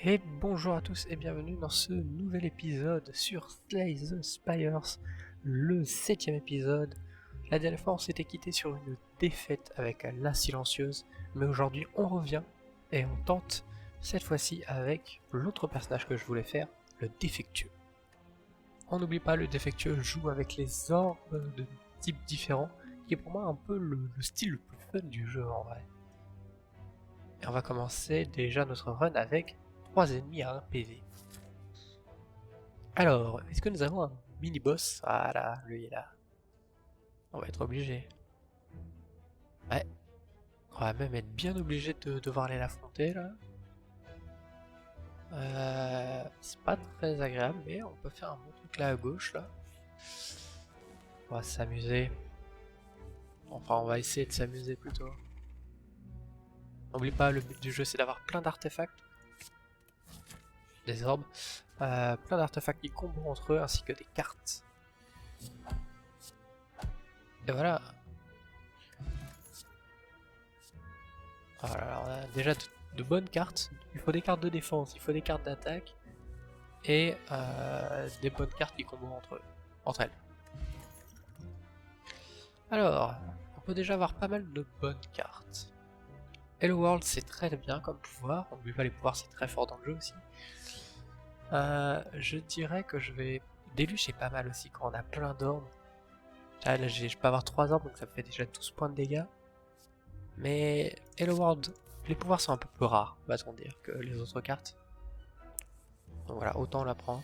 Et bonjour à tous et bienvenue dans ce nouvel épisode sur Slay the Spires, le 7ème épisode. La dernière fois on s'était quitté sur une défaite avec la silencieuse, mais aujourd'hui on revient et on tente cette fois-ci avec l'autre personnage que je voulais faire, le défectueux. On n'oublie pas, le défectueux joue avec les orbes de types différents, qui est pour moi un peu le style le plus fun du jeu en vrai. Et on va commencer déjà notre run avec 3 ennemis à 1 PV. Alors, est-ce que nous avons un mini-boss? Ah là, lui est là. On va être obligé. Ouais, on va même être bien obligé de devoir aller l'affronter là. C'est pas très agréable, mais on peut faire un bon truc là à gauche là. On va s'amuser. Enfin, on va essayer de s'amuser plutôt. N'oublie pas, le but du jeu c'est d'avoir plein d'artefacts, des orbes, plein d'artefacts qui comboent entre eux ainsi que des cartes. Et voilà. Voilà, on a déjà de bonnes cartes. Il faut des cartes de défense, il faut des cartes d'attaque et des bonnes cartes qui comboent entre elles. Alors, on peut déjà avoir pas mal de bonnes cartes. Hello World c'est très bien comme pouvoir, on n'oublie pas les pouvoirs, c'est très fort dans le jeu aussi. Je dirais que je vais... Déluge c'est pas mal aussi quand on a plein d'orbes. Là je peux avoir 3 orbes donc ça me fait déjà 12 points de dégâts. Mais Hello World, les pouvoirs sont un peu plus rares, va-t-on dire, que les autres cartes. Donc voilà, autant on la prend.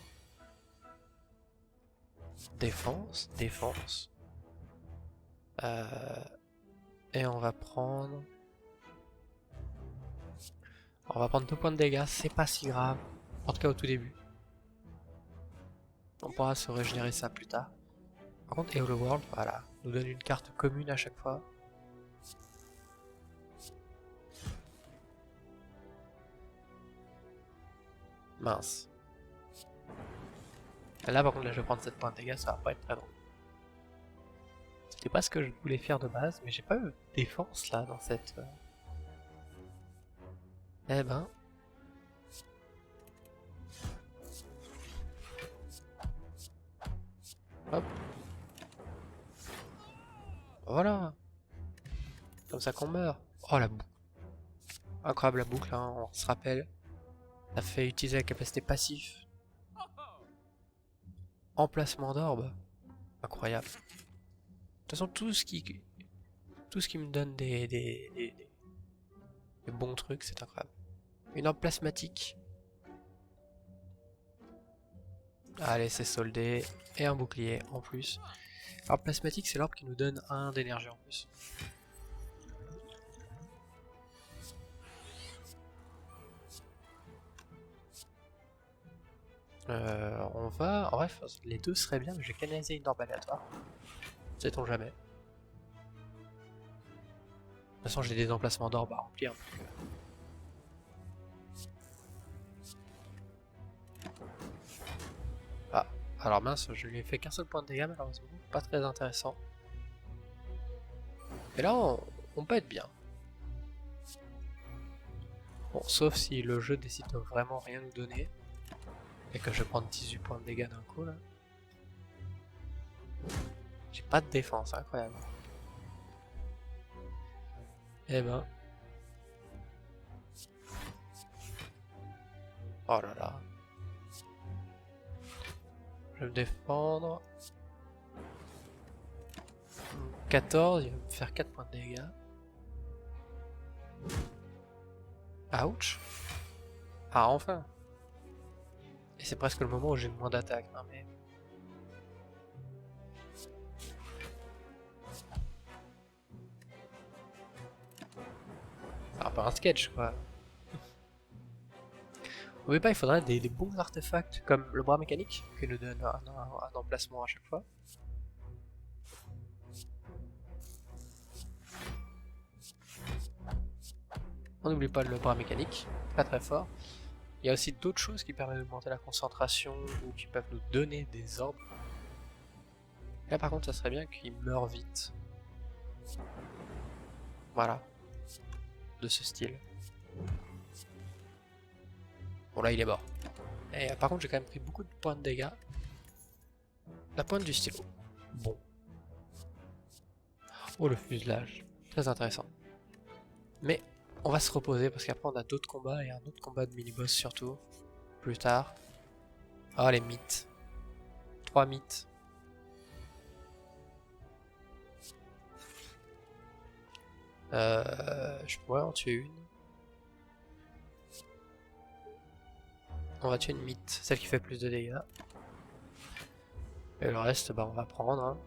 Défense, défense. Et on va prendre... 2 points de dégâts, c'est pas si grave. En tout cas au tout début. On pourra se régénérer ça plus tard. Par contre, Hello World, voilà, nous donne une carte commune à chaque fois. Mince. Et là par contre, là, je vais prendre 7 points de dégâts, ça va pas être très drôle. C'était pas ce que je voulais faire de base, mais j'ai pas eu de défense là dans cette... Eh ben... Hop. Voilà. Comme ça qu'on meurt. Oh la boucle. Incroyable la boucle, hein, on se rappelle. Ça fait utiliser la capacité passive. Emplacement d'orbe. Incroyable. De toute façon, tout ce qui me donne des bons trucs, c'est incroyable. Une orbe plasmatique. Allez, c'est soldé. Et un bouclier en plus. Alors, plasmatique, c'est l'orbe qui nous donne 1 d'énergie en plus. On va... En bref, les deux seraient bien, mais je vais canaliser une orbe aléatoire. Sait-on jamais. De toute façon, j'ai des emplacements d'orbe à remplir. Donc, Ah, alors mince, je lui ai fait qu'un seul point de dégâts malheureusement. Pas très intéressant. Et là, on peut être bien. Bon, sauf si le jeu décide de vraiment rien nous donner. Et que je prends 18 points de dégâts d'un coup là. J'ai pas de défense, incroyable. Eh ben. Oh là là. Je vais me défendre. 14, il va me faire 4 points de dégâts. Ouch. Ah, enfin. Et c'est presque le moment où j'ai le moins d'attaque. Non mais... Ah, pas un sketch quoi. N'oubliez pas, il faudrait des bons artefacts comme le bras mécanique qui nous donne un emplacement à chaque fois. On n'oublie pas le bras mécanique, pas très fort. Il y a aussi d'autres choses qui permettent d'augmenter la concentration ou qui peuvent nous donner des orbes. Là par contre ça serait bien qu'il meure vite. Voilà. De ce style. Bon là il est mort. Et par contre j'ai quand même pris beaucoup de points de dégâts. La pointe du stylo. Bon. Oh le fuselage. Très intéressant. Mais on va se reposer parce qu'après on a d'autres combats et un autre combat de mini-boss surtout. Plus tard. Ah les mythes. 3 mythes. Je pourrais en tuer une. On va tuer une mythe, celle qui fait plus de dégâts. Et le reste, bah on va prendre. Hein.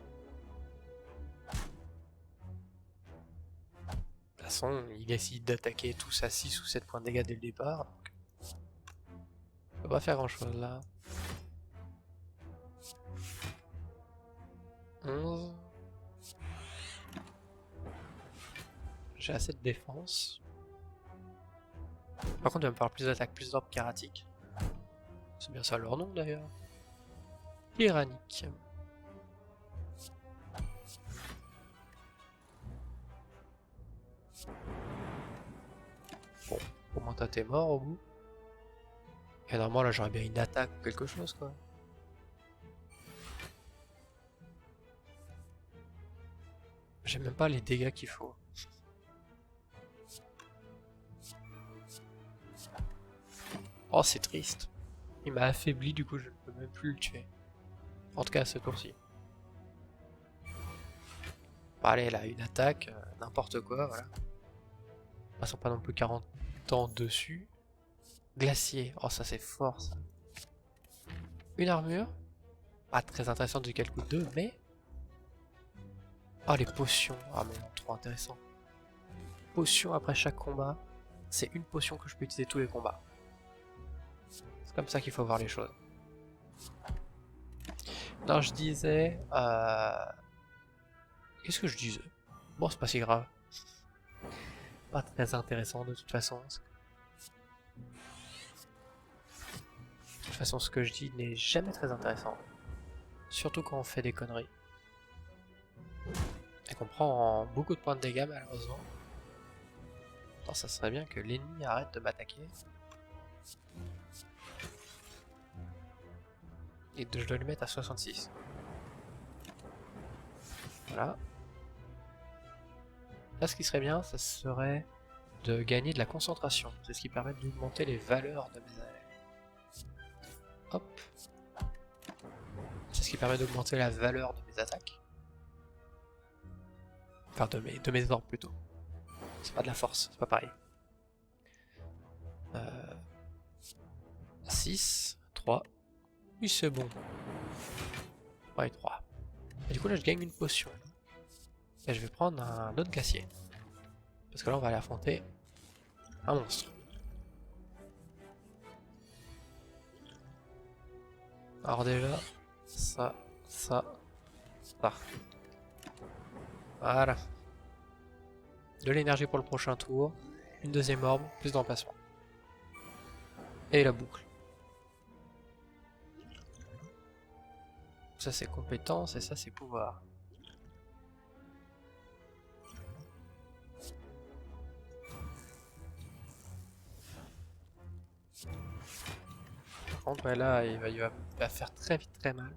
De toute façon, il décide d'attaquer tous à 6 ou 7 points de dégâts dès le départ. Donc... on va pas faire grand chose là. 11. J'ai assez de défense. Par contre, il va me falloir plus d'attaque, plus d'ordre karatique. C'est bien ça leur nom d'ailleurs. Tyrannique. Bon, au moins t'es mort au bout. Et normalement là j'aurais bien une attaque ou quelque chose quoi. J'ai même pas les dégâts qu'il faut. Oh c'est triste. Il m'a affaibli du coup je ne peux même plus le tuer. En tout cas à ce tour-ci. Bon, allez là, une attaque, n'importe quoi, voilà. Passons pas non plus 40 ans dessus. Glacier, oh ça c'est fort ça. Une armure. Pas très intéressante vu qu'elle coûte 2, mais... oh les potions, ah mais non, trop intéressant. Potion après chaque combat. C'est une potion que je peux utiliser tous les combats. C'est comme ça qu'il faut voir les choses. Non, je disais... qu'est-ce que je disais? Bon, c'est pas si grave. Pas très intéressant de toute façon. De toute façon, ce que je dis n'est jamais très intéressant. Surtout quand on fait des conneries. Et qu'on prend beaucoup de points de dégâts, malheureusement. Attends, ça serait bien que l'ennemi arrête de m'attaquer. Et je dois le mettre à 66. Voilà. Là, ce qui serait bien, ça serait de gagner de la concentration. C'est ce qui permet d'augmenter les valeurs de mes attaques. Hop. C'est ce qui permet d'augmenter la valeur de mes attaques. Enfin, de mes ordres plutôt. C'est pas de la force, c'est pas pareil. 6, 3. Oui, c'est bon. 3 et 3. Et du coup, là, je gagne une potion. Et je vais prendre un autre glacier. Parce que là, on va aller affronter un monstre. Alors déjà, ça. Voilà. De l'énergie pour le prochain tour. Une deuxième orbe, plus d'emplacement. Et la boucle. Ça c'est compétence et ça c'est pouvoir. Par contre, ouais, là, il va faire très vite très mal.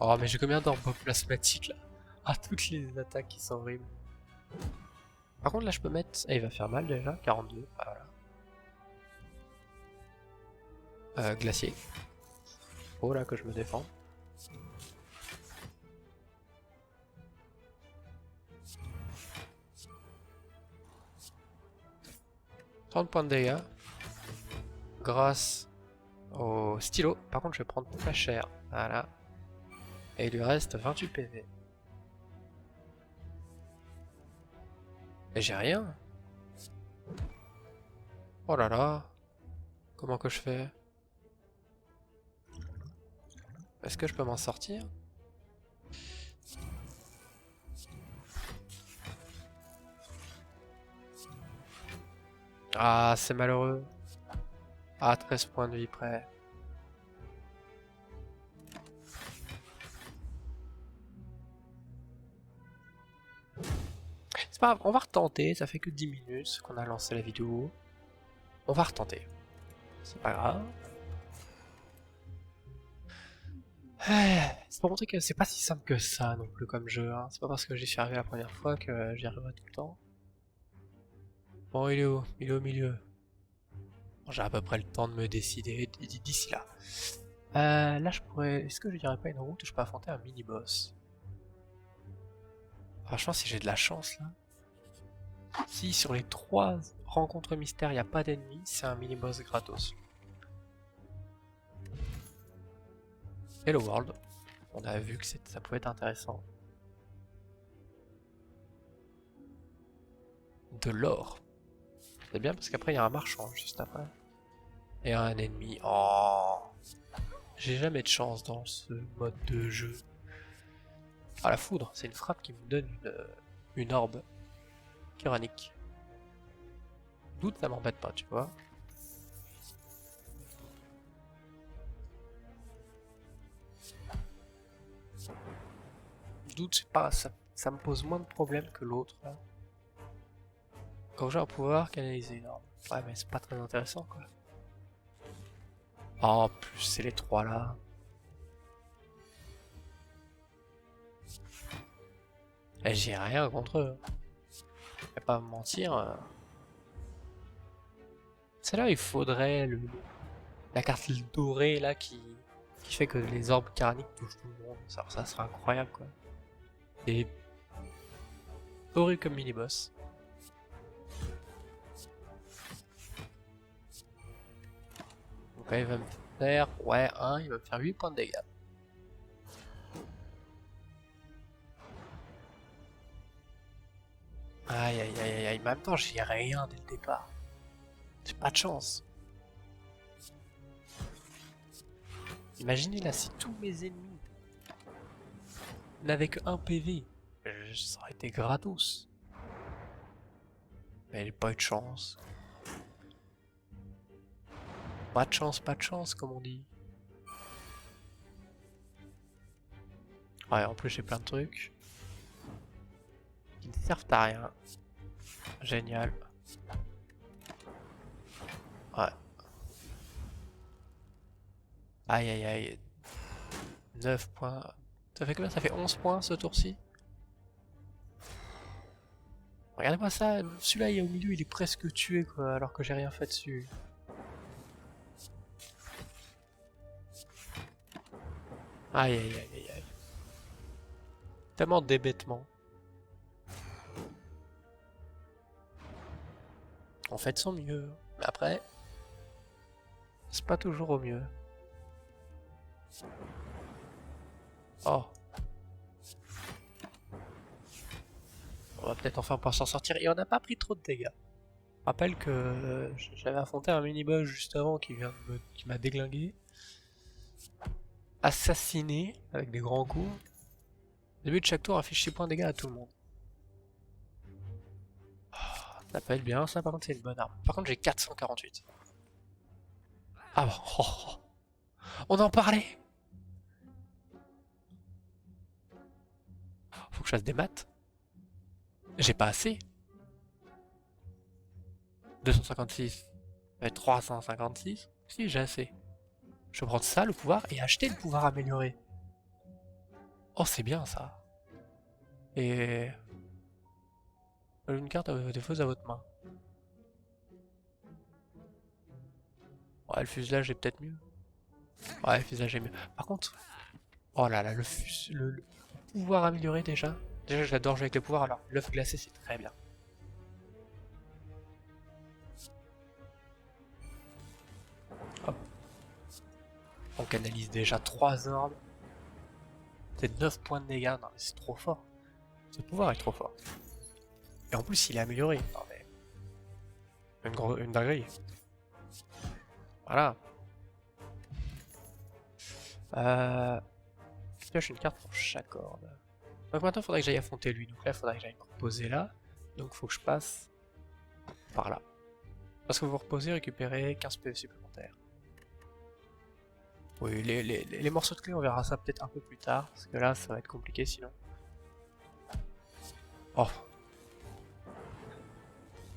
Oh, mais j'ai combien d'orbes plasmatiques là? Ah, toutes les attaques qui sont horribles. Par contre, là, je peux mettre... ah, il va faire mal déjà, 42. Ah, voilà. Glacier. Oh là, que je me défends. « 30 points de dégâts. Grâce au stylo. Par contre, je vais prendre très cher. Voilà. Et il lui reste 28 PV. Et j'ai rien. Oh là là. Comment que je fais? Est-ce que je peux m'en sortir? « Ah, c'est malheureux. Ah, 13 points de vie près. C'est pas grave, on va retenter, ça fait que 10 minutes qu'on a lancé la vidéo. On va retenter. C'est pas grave. C'est pour montrer que c'est pas si simple que ça non plus comme jeu. Hein. C'est pas parce que j'y suis arrivé la première fois que j'y arriverai tout le temps. Bon, il est où? Il est au milieu. Bon, j'ai à peu près le temps de me décider d'ici là. Là, je pourrais... Est-ce que je dirais pas une route où je peux affronter un mini-boss? Franchement, si j'ai de la chance, là... Si sur les 3 rencontres mystères, il n'y a pas d'ennemis, c'est un mini-boss gratos. Hello World. On a vu que ça pouvait être intéressant. De l'or. C'est bien parce qu'après, il y a un marchand juste après. Et un ennemi. Oh! J'ai jamais de chance dans ce mode de jeu. Ah, la foudre, c'est une frappe qui me donne une orbe tyrannique. Doute, ça m'embête pas, tu vois. Doute, c'est pas, ça me pose moins de problèmes que l'autre. Quand j'ai un pouvoir, canaliser une orbe. Ouais, mais c'est pas très intéressant, quoi. Oh, plus c'est les 3 là. Et j'ai rien contre eux. Je vais pas me mentir. C'est là où il faudrait la carte dorée là qui fait que les orbes carniques touchent tout le monde. Ça serait incroyable quoi. Et horrible comme mini-boss. Donc là, il va me faire... Ouais, il va me faire 8 points de dégâts. Aïe aïe aïe aïe, en même temps j'ai rien dès le départ. J'ai pas de chance. Imaginez là si tous mes ennemis n'avaient que 1 PV, ça aurait été gratos. Mais j'ai pas eu de chance. Pas de chance comme on dit. Ouais, en plus j'ai plein de trucs qui ne servent à rien. Génial. Ouais. Aïe aïe aïe. 9 points. Ça fait combien? Ça fait 11 points ce tour-ci. Regardez-moi ça, celui-là il est au milieu, il est presque tué quoi, alors que j'ai rien fait dessus. Aïe aïe aïe aïe aïe. Tellement d'hébétement. On fait de son mieux. Mais après, c'est pas toujours au mieux. Oh. On va peut-être enfin pouvoir s'en sortir. Et on n'a pas pris trop de dégâts. Je rappelle que j'avais affronté un mini-boss juste avant qui m'a déglingué. Assassiné avec des grands coups. Le début de chaque tour affiche 6 points de dégâts à tout le monde. Oh, ça peut être bien, ça par contre c'est une bonne arme. Par contre j'ai 448. Ah bon, oh. On en parlait. Faut que je fasse des maths. J'ai pas assez. 256. 356. Si, j'ai assez. Je vais prendre ça, le pouvoir, et acheter le pouvoir amélioré. Oh, c'est bien ça. Et... une carte défausse à votre main. Ouais, le fuselage est peut-être mieux. Ouais, le fuselage est mieux. Par contre... Oh là là, le pouvoir amélioré déjà. Déjà, j'adore jouer avec les pouvoirs, alors l'œuf glacé, c'est très bien. Hop. On canalise déjà 3 orbes. C'est 9 points de dégâts. Non, mais c'est trop fort. Ce pouvoir est trop fort. Et en plus, il est amélioré. Non, mais... Une dinguerie. Voilà. Je pioche une carte pour chaque orbe. Donc maintenant, il faudrait que j'aille affronter lui. Donc là, il faudrait que j'aille me reposer là. Donc il faut que je passe par là. De toute Parce que vous reposez, récupérez 15 PV supplémentaires. Oui, les morceaux de clé, on verra ça peut-être un peu plus tard, parce que là, ça va être compliqué sinon. Oh.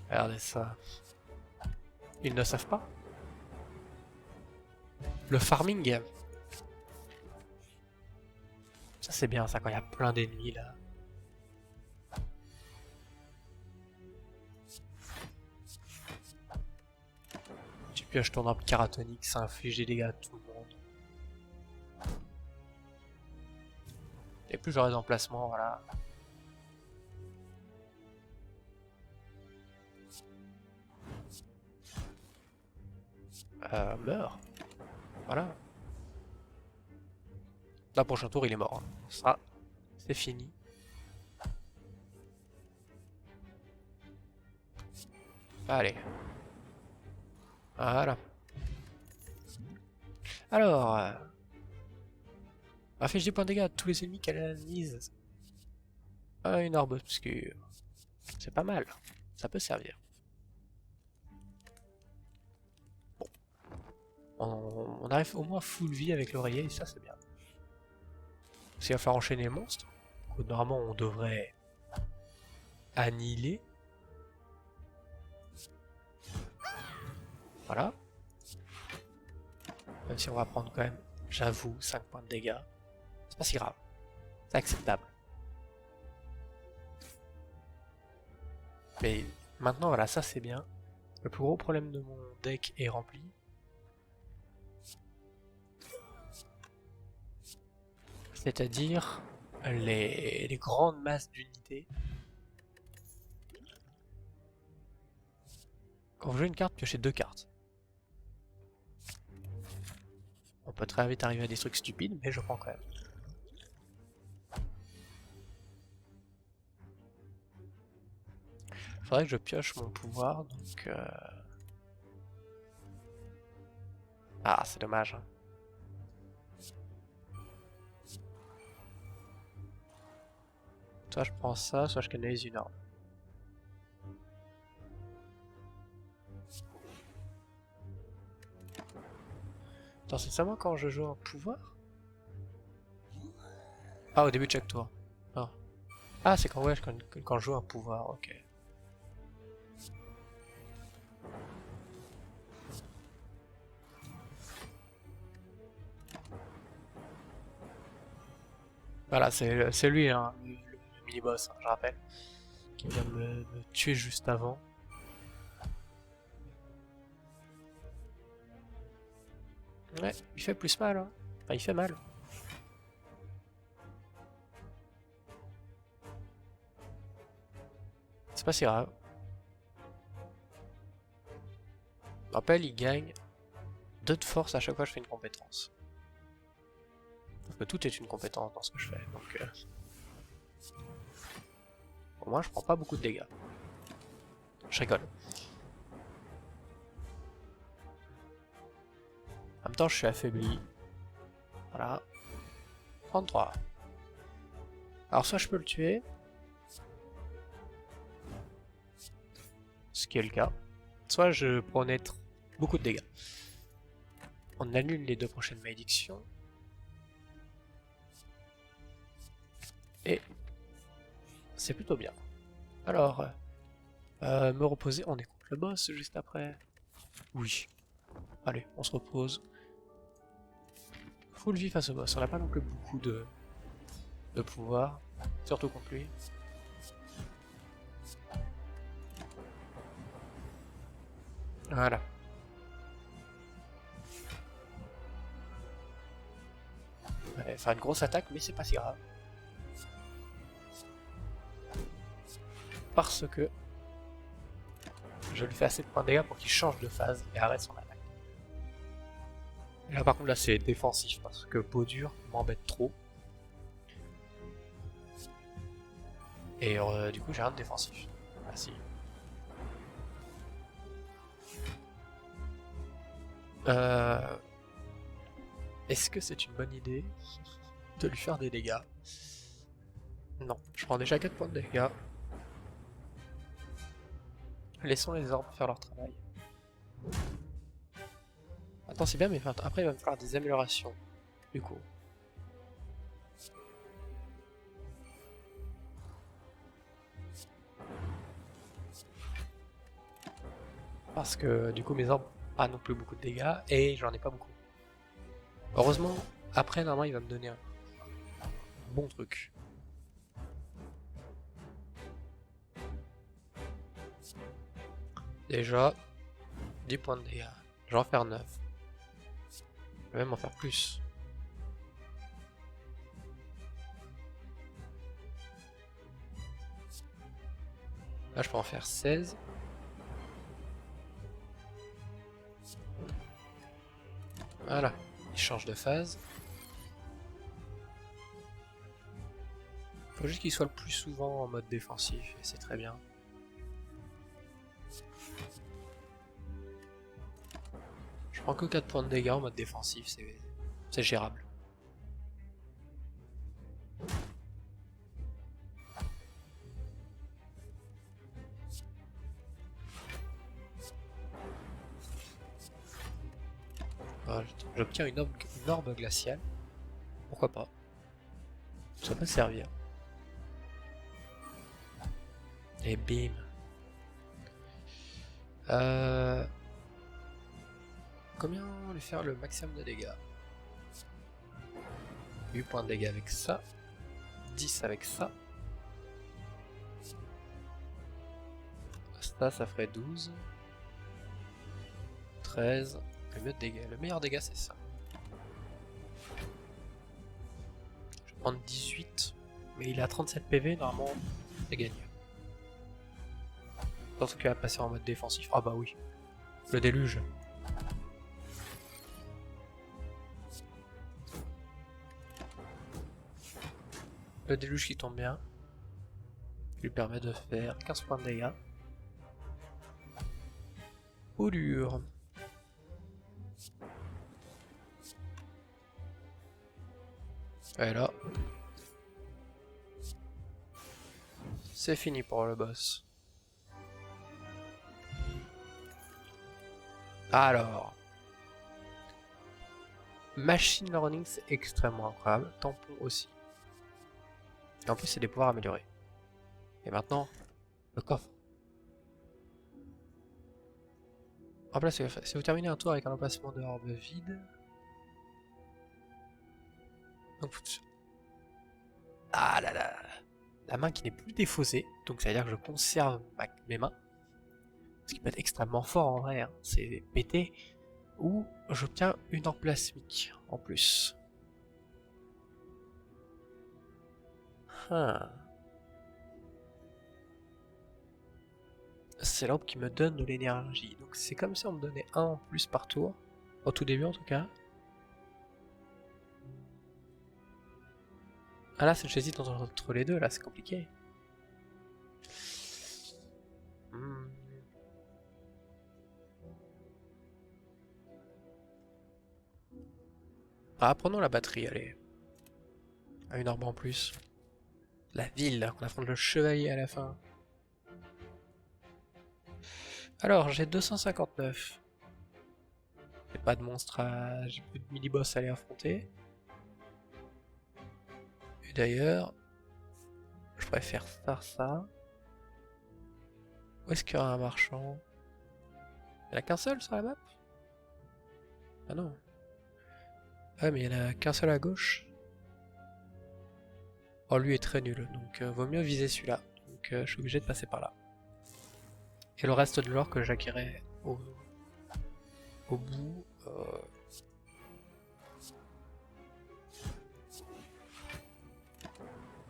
Regardez ça. Ils ne savent pas. Le farming. Ça c'est bien ça quand il y a plein d'ennemis là. Tu pioches ton arbre caratonique, ça inflige des dégâts à tout le monde. Et plus j'aurai d'emplacements, voilà. Meurs. Voilà. Là, prochain tour, il est mort. Ça, c'est fini. Allez. Voilà. Alors, affiche des points de dégâts à tous les ennemis qu'elle analyse. Ah, une orbe obscure. C'est pas mal. Ça peut servir. Bon. On arrive au moins full vie avec l'oreiller et ça, c'est bien. S'il va falloir enchaîner les monstres, normalement on devrait annihiler. Voilà. Même si on va prendre quand même, j'avoue, 5 points de dégâts. C'est pas si grave. C'est acceptable. Mais maintenant, voilà, ça c'est bien. Le plus gros problème de mon deck est rempli. C'est-à-dire les grandes masses d'unités. Quand vous jouez une carte, piochez 2 cartes. On peut très vite arriver à des trucs stupides, mais je prends quand même. Faudrait que je pioche mon pouvoir, donc... Ah, c'est dommage. Hein. Soit je prends ça, soit je canalise une orbe. Attends, c'est seulement quand je joue un pouvoir? Ah, au début de chaque tour. Ah, ah c'est quand, ouais, quand je joue un pouvoir, ok. Voilà, c'est lui, hein, le mini-boss, hein, je rappelle, qui vient de me tuer juste avant. Ouais, il fait plus mal, hein. Enfin, il fait mal. C'est pas si grave. Je rappelle, il gagne 2 de force à chaque fois que je fais une compétence. Parce que tout est une compétence dans ce que je fais, donc... Au moins, je prends pas beaucoup de dégâts. Je rigole. En même temps, je suis affaibli. Voilà. 33. Alors, soit je peux le tuer. Ce qui est le cas. Soit je peux en être beaucoup de dégâts. On annule les 2 prochaines malédictions. Et c'est plutôt bien. Alors, me reposer, on est contre le boss juste après. Oui. Allez, on se repose. Full vie face au boss. On n'a pas non plus beaucoup de pouvoir, surtout contre lui. Voilà. Ouais, faire une grosse attaque, mais c'est pas si grave. Parce que je lui fais assez de points de dégâts pour qu'il change de phase et arrête son attaque. Et là par contre là c'est défensif parce que peau dure m'embête trop. Et du coup j'ai rien de défensif. Merci. Est-ce que c'est une bonne idée de lui faire des dégâts? Non, je prends déjà 4 points de dégâts. Laissons les orbes faire leur travail. Attends, c'est bien, mais après il va me falloir des améliorations. Du coup. Parce que du coup mes armes pas non plus beaucoup de dégâts et j'en ai pas beaucoup. Heureusement, après normalement il va me donner un bon truc. Déjà, 10 points de dégâts. Je vais en faire 9. Je vais même en faire plus. Là je peux en faire 16. Voilà, il change de phase. Faut juste qu'il soit le plus souvent en mode défensif, et c'est très bien. Je prends que 4 points de dégâts en mode défensif, c'est gérable. Voilà, j'obtiens une orbe glaciale. Pourquoi pas? Ça peut servir. Et bim. Combien lui faire le maximum de dégâts? 8 points de dégâts avec ça. 10 avec ça. Ça ferait 12. 13. Le meilleur dégât c'est ça. Je vais prendre 18. Mais il a 37 PV, normalement c'est gagné. Surtout qu'il va passer en mode défensif. Ah bah oui. Le déluge. Le déluge qui tombe bien. Qui lui permet de faire 15 points de dégâts. Au dur. Et là. C'est fini pour le boss. Alors. Machine Learning c'est extrêmement incroyable. Tampon aussi. Et en plus c'est des pouvoirs améliorés. Et maintenant, le coffre. Remplacez. Si vous terminez un tour avec un emplacement de orbe vide. Donc, ah là là. La main qui n'est plus défaussée. Donc ça veut dire que je conserve mes mains. Ce qui peut être extrêmement fort en vrai. Hein. C'est pété. Ou j'obtiens une orbe plasmique en plus. C'est l'orbe qui me donne de l'énergie. Donc c'est comme si on me donnait un en plus par tour. Au tout début en tout cas. Ah là j'hésite entre les deux, là c'est compliqué. Ah, prenons la batterie, allez. À une orbe en plus. La ville, on affronte le chevalier à la fin. Alors, j'ai 259. J'ai pas de monstre j'ai plus de mini-boss à aller affronter. Et d'ailleurs, je préfère faire ça. Où est-ce qu'il y aura un marchand? Il n'y en a qu'un seul sur la map? Ah non. Ah mais il n'y en a qu'un seul à gauche. Oh lui est très nul, donc vaut mieux viser celui-là. Donc je suis obligé de passer par là. Et le reste de l'or que j'acquérais au bout.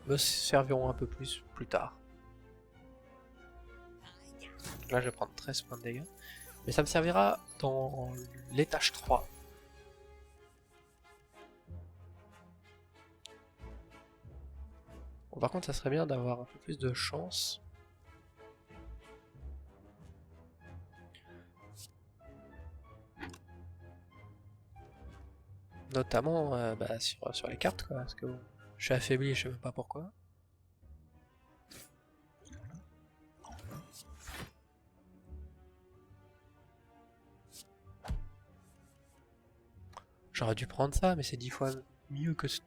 Me serviront un peu plus tard. Là je vais prendre 13 points de dégâts. Mais ça me servira dans l'étage 3. Bon, par contre ça serait bien d'avoir un peu plus de chance. Notamment sur les cartes quoi, parce que bon, je suis affaibli, je sais même pas pourquoi. J'aurais dû prendre ça, mais c'est 10 fois mieux que ce...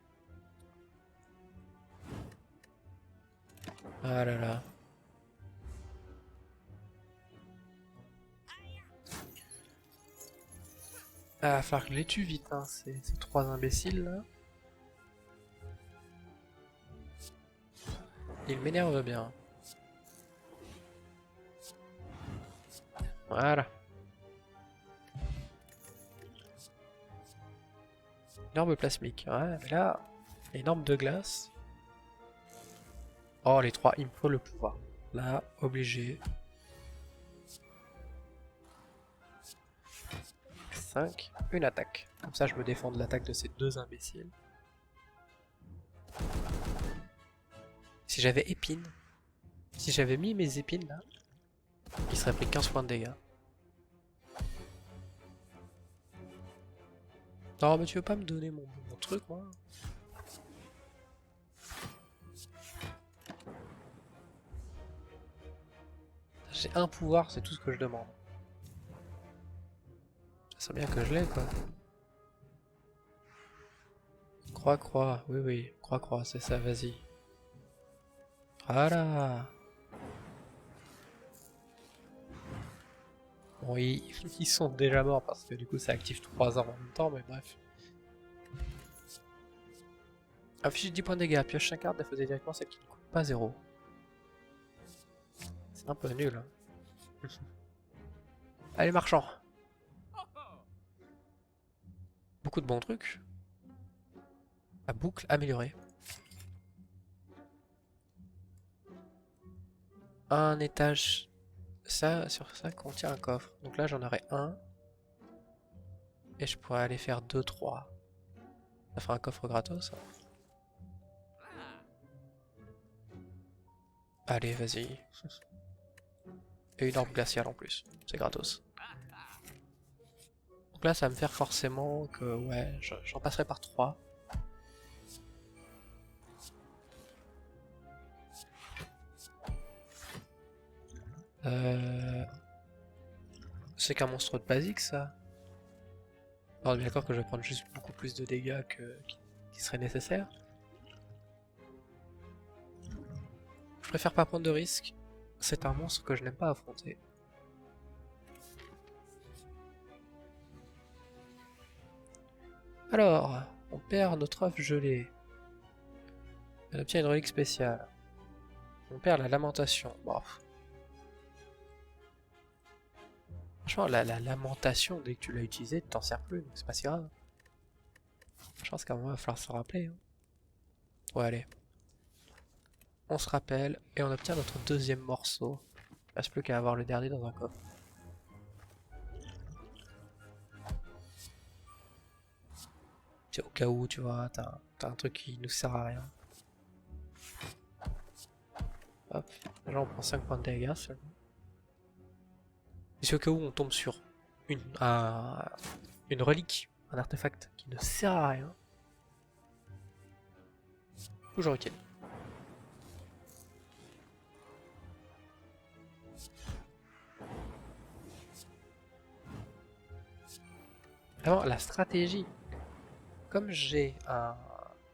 Ah là là. Ah, va falloir que je les tue vite, hein, ces trois imbéciles là. Ils m'énervent bien. Voilà. Énorme plasmique. Ouais, mais là, énorme de glace. Oh, les trois, il me faut le pouvoir. Là, obligé. 5, une attaque. Comme ça, je me défends de l'attaque de ces deux imbéciles. Si j'avais épine, si j'avais mis mes épines là, il serait pris 15 points de dégâts. Non, mais tu veux pas me donner mon truc, moi? J'ai un pouvoir, c'est tout ce que je demande. Ça serait bien que je l'ai, quoi. Croix, oui, oui, croix, c'est ça, vas-y. Voilà. Bon, ils sont déjà morts parce que du coup ça active 3 armes en même temps, mais bref. Affiche 10 points de dégâts, pioche 5 cartes, défausez directement celle qui ne coûte pas 0. C'est un peu nul. Hein. Allez, marchand. Beaucoup de bons trucs. La boucle améliorée. Un étage. Ça, sur ça contient un coffre. Donc là j'en aurai un. Et je pourrais aller faire 2-3. Ça fera un coffre gratos. Allez, vas-y. Et une orbe glaciale en plus. C'est gratos. Donc là ça va me faire forcément que ouais, j'en passerai par 3. C'est qu'un monstre de basique ça. On est bien d'accord que je vais prendre juste beaucoup plus de dégâts qui seraient nécessaires. Je préfère pas prendre de risques. C'est un monstre que je n'aime pas affronter. Alors, on perd notre œuf gelé. On obtient une relique spéciale. On perd la lamentation. Bon. Franchement, la lamentation, dès que tu l'as utilisée, tu t'en sers plus, donc c'est pas si grave. Je pense qu'à un moment, il va falloir se rappeler. Hein. Ouais, allez. On se rappelle, et on obtient notre deuxième morceau. Il reste plus qu'à avoir le dernier dans un coffre. C'est au cas où, tu vois, t'as un truc qui nous sert à rien. Hop, là on prend 5 points de dégâts seulement. Et c'est au cas où on tombe sur une relique, un artefact qui ne sert à rien. Toujours utile. Alors la stratégie, comme j'ai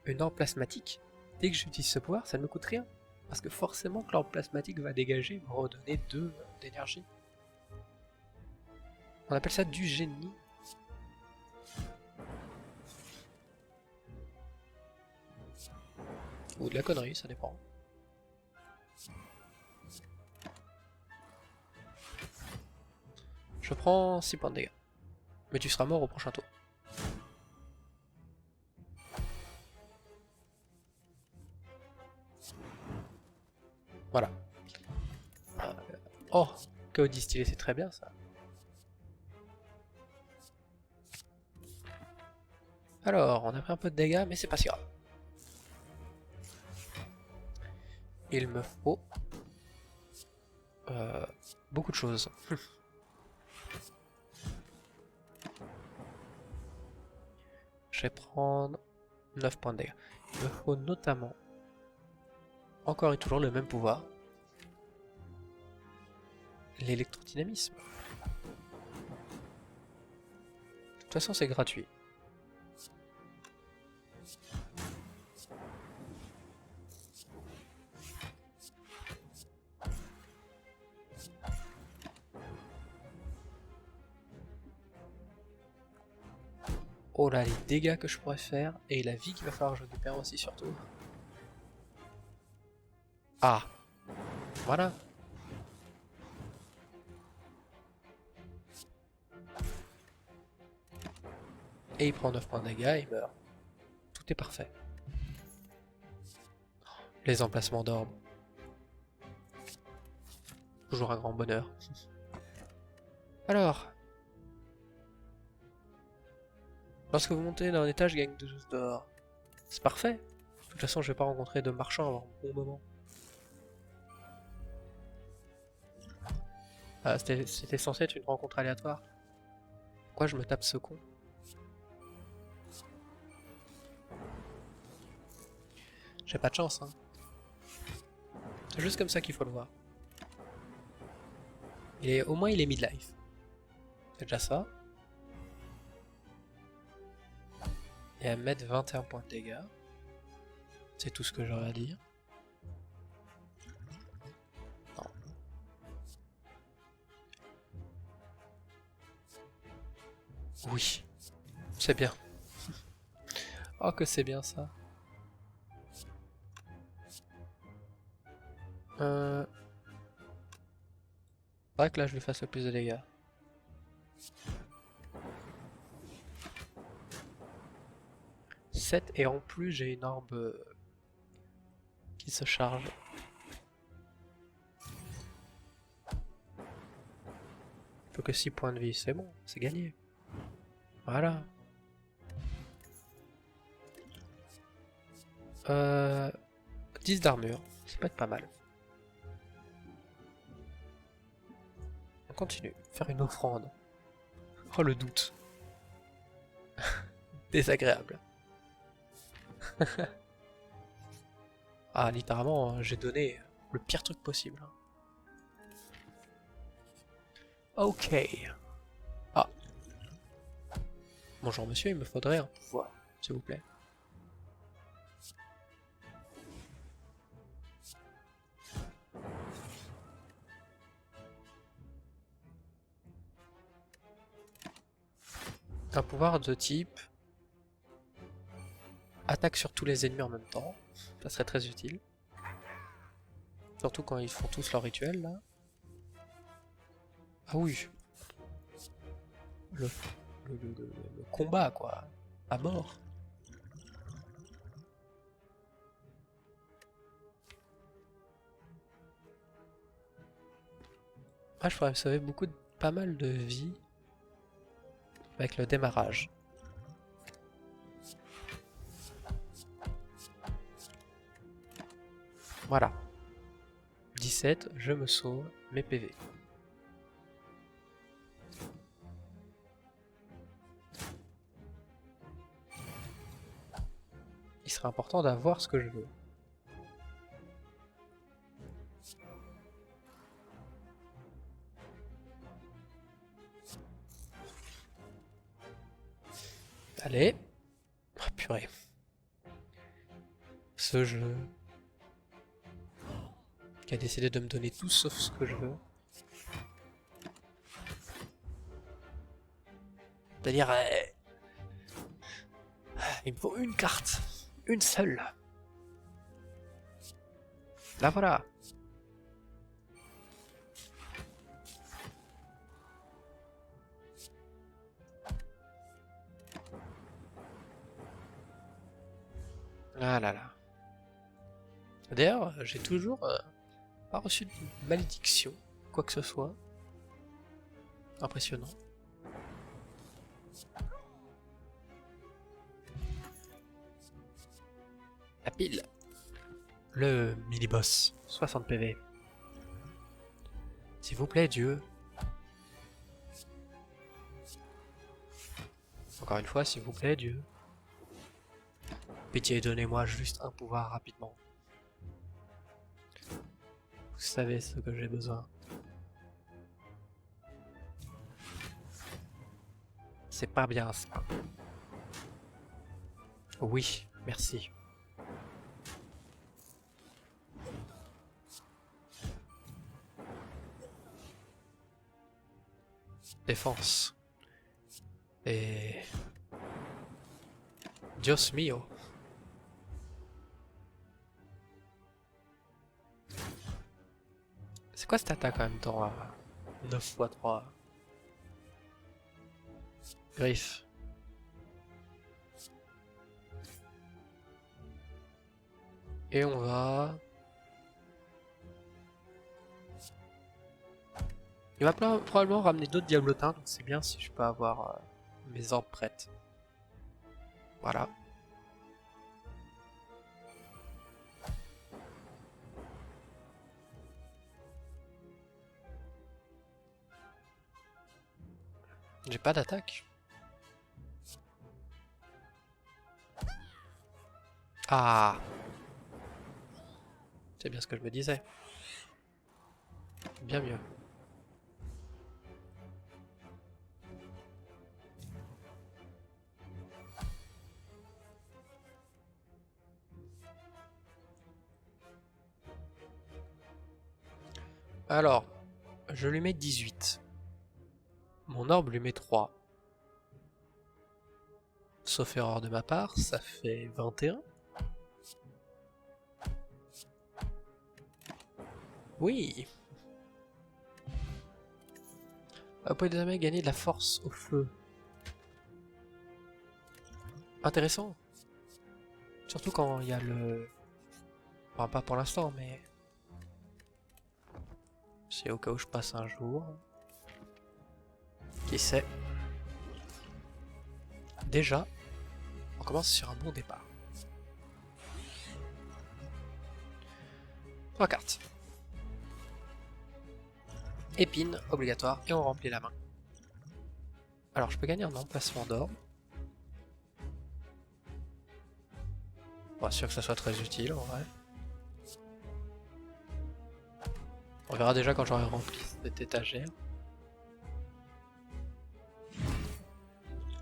une orbe plasmatique, dès que j'utilise ce pouvoir, ça ne me coûte rien. Parce que forcément que l'orbe plasmatique va dégager, me redonner 2 d'énergie. On appelle ça du génie. Ou de la connerie, ça dépend. Je prends 6 points de dégâts. Mais tu seras mort au prochain tour. Voilà. Oh, KO distillé, c'est très bien ça. Alors, on a pris un peu de dégâts, mais c'est pas si grave. Il me faut beaucoup de choses. Je vais prendre 9 points de dégâts. Il me faut notamment, encore et toujours le même pouvoir, l'électrodynamisme. De toute façon, c'est gratuit. Oh là, les dégâts que je pourrais faire et la vie qu'il va falloir que je récupère aussi surtout. Ah, voilà. Et il prend 9 points de dégâts et il meurt. Tout est parfait. Les emplacements d'orbes. Toujours un grand bonheur. Alors, lorsque vous montez d'un étage, je gagne 12 d'or. C'est parfait. De toute façon, je vais pas rencontrer de marchands avant un bon moment. Ah, c'était censé être une rencontre aléatoire. Pourquoi je me tape ce con? J'ai pas de chance, hein. C'est juste comme ça qu'il faut le voir. Au moins, il est midlife. C'est déjà ça. Et à mettre 21 points de dégâts. C'est tout ce que j'aurais à dire. Non. Oui. C'est bien. Oh que c'est bien ça. Faudrait que là je lui fasse le plus de dégâts. « 7 et en plus j'ai une orbe qui se charge. Faut que 6 points de vie, c'est bon, c'est gagné. Voilà. 10 d'armure, ça peut être pas mal. On continue, faire une offrande. Oh le doute. Désagréable. Ah littéralement, j'ai donné le pire truc possible. Ok. Ah. Bonjour monsieur, il me faudrait un pouvoir, s'il vous plaît. Un pouvoir de type attaque sur tous les ennemis en même temps, ça serait très utile. Surtout quand ils font tous leur rituel là. Ah oui. Le, le combat quoi. À mort. Ah je pourrais me sauver pas mal de vie avec le démarrage. Voilà. 17, je me sauve mes PV. Il serait important d'avoir ce que je veux. Allez. Oh, purée. Ce jeu qui a décidé de me donner tout sauf ce que je veux. C'est-à-dire... il me faut une carte. Une seule. La voilà. Ah là là. D'ailleurs, j'ai toujours pas reçu de malédiction, quoi que ce soit. Impressionnant. La pile. Le mini-boss. 60 PV. S'il vous plaît, Dieu. Encore une fois, s'il vous plaît, Dieu. Pitié, donnez-moi juste un pouvoir rapidement. Vous savez ce que j'ai besoin. C'est pas bien ça. Oui, merci. Défense. Et... Dios mio. C'est quoi cette attaque en même temps à 9 x 3? Griffe. Et on va... Il va probablement ramener d'autres diablotins, donc c'est bien si je peux avoir mes orbes prêtes. Voilà. J'ai pas d'attaque. Ah! C'est bien ce que je me disais. Bien mieux. Alors, je lui mets 18. Mon orbe lui met 3. Sauf erreur de ma part, ça fait 21. Oui! Vous pouvez désormais gagner de la force au feu. Intéressant. Surtout quand il y a le... Enfin, pas pour l'instant, mais... C'est au cas où je passe un jour. Qui sait? Déjà, on commence sur un bon départ. 3 cartes. Épine, obligatoire, et on remplit la main. Alors, je peux gagner un emplacement d'or. Pas sûr que ça soit très utile, en vrai. On verra déjà quand j'aurai rempli cette étagère.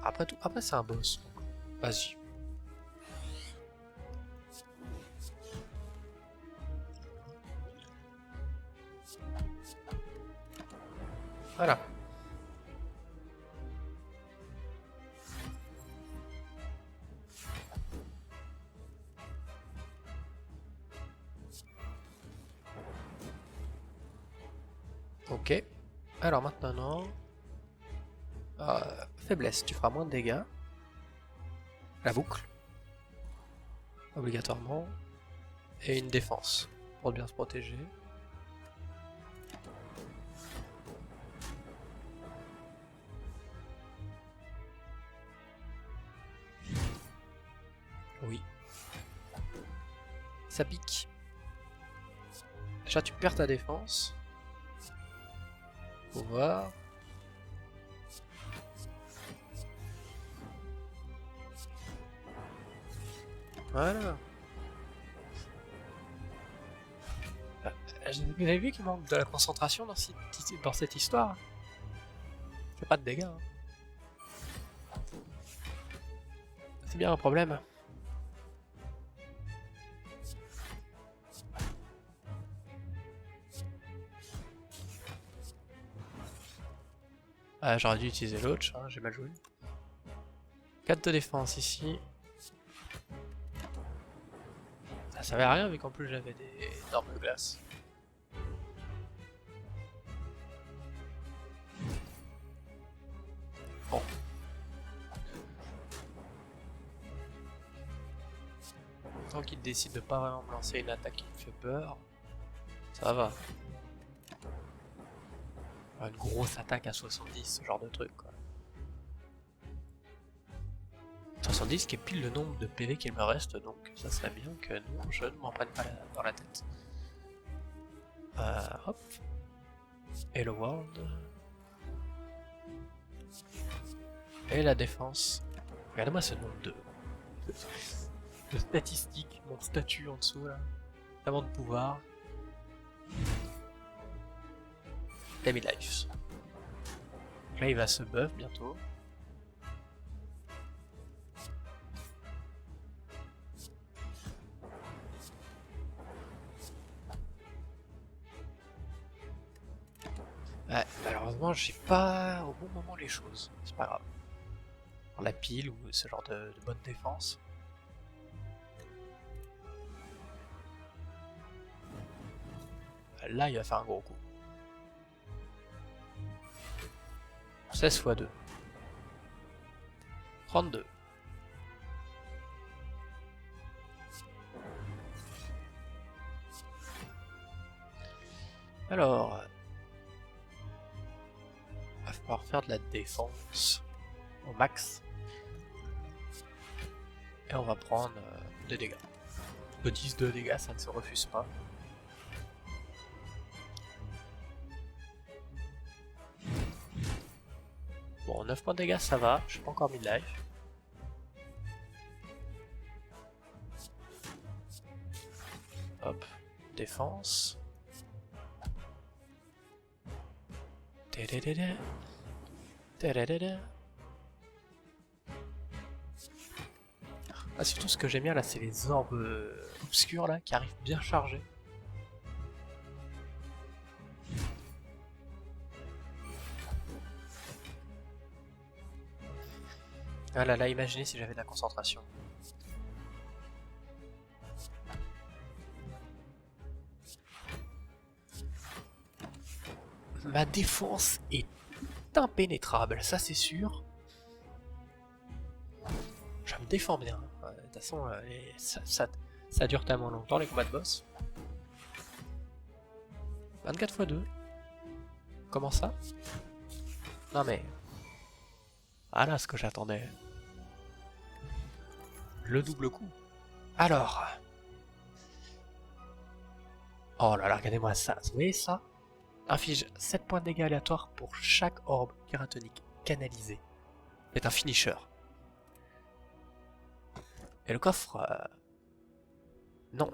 Après tout, après c'est un boss. Vas-y. Voilà. Ok. Alors maintenant... faiblesse, tu feras moins de dégâts. La boucle. Obligatoirement. Et une défense. Pour bien se protéger. Oui. Ça pique. Déjà tu perds ta défense. Faut voir. Voilà. Vous avez vu qu'il manque de la concentration dans cette histoire. Fait pas de dégâts. Hein. C'est bien un problème. Ah, j'aurais dû utiliser l'autre, hein, j'ai mal joué. 4 de défense ici. Ça servait à rien vu qu'en plus j'avais des normes de glace. Bon. Tant qu'il décide de pas vraiment me lancer une attaque qui me fait peur, ça va. Une grosse attaque à 70, ce genre de truc quoi. 70 qui est pile le nombre de PV qu'il me reste, donc ça serait bien que non, je ne m'en prenne pas dans la tête. Hop. Hello World. Et la défense. Regardez-moi ce nombre de statistiques, mon statut en dessous là. Tellement de pouvoir. Demi life. Là il va se buff bientôt. Ouais, malheureusement j'ai pas au bon moment les choses, c'est pas grave. La pile ou ce genre de bonne défense. là il va faire un gros coup. 16 x 2. 32. Alors, il va falloir faire de la défense au max. Et on va prendre 2 dégâts. De 10 de dégâts, ça ne se refuse pas. Bon, 9 points de dégâts, ça va. Je suis pas encore mis de life. Hop, défense. Tadadada. Tadadada. Ah, surtout ce que j'aime bien là, c'est les orbes obscurs là qui arrivent bien chargés. Ah là là, imaginez si j'avais de la concentration. Ma défense est impénétrable, ça c'est sûr. Je me défends bien. De toute façon, ça dure tellement longtemps les combats de boss. 24 x 2. Comment ça? Non mais... Ah là, ce que j'attendais. Le double coup. Alors... Oh là là, regardez-moi ça. Vous voyez ça? Inflige 7 points de dégâts aléatoires pour chaque orbe kératonique canalisé. C'est un finisher. Et le coffre... non.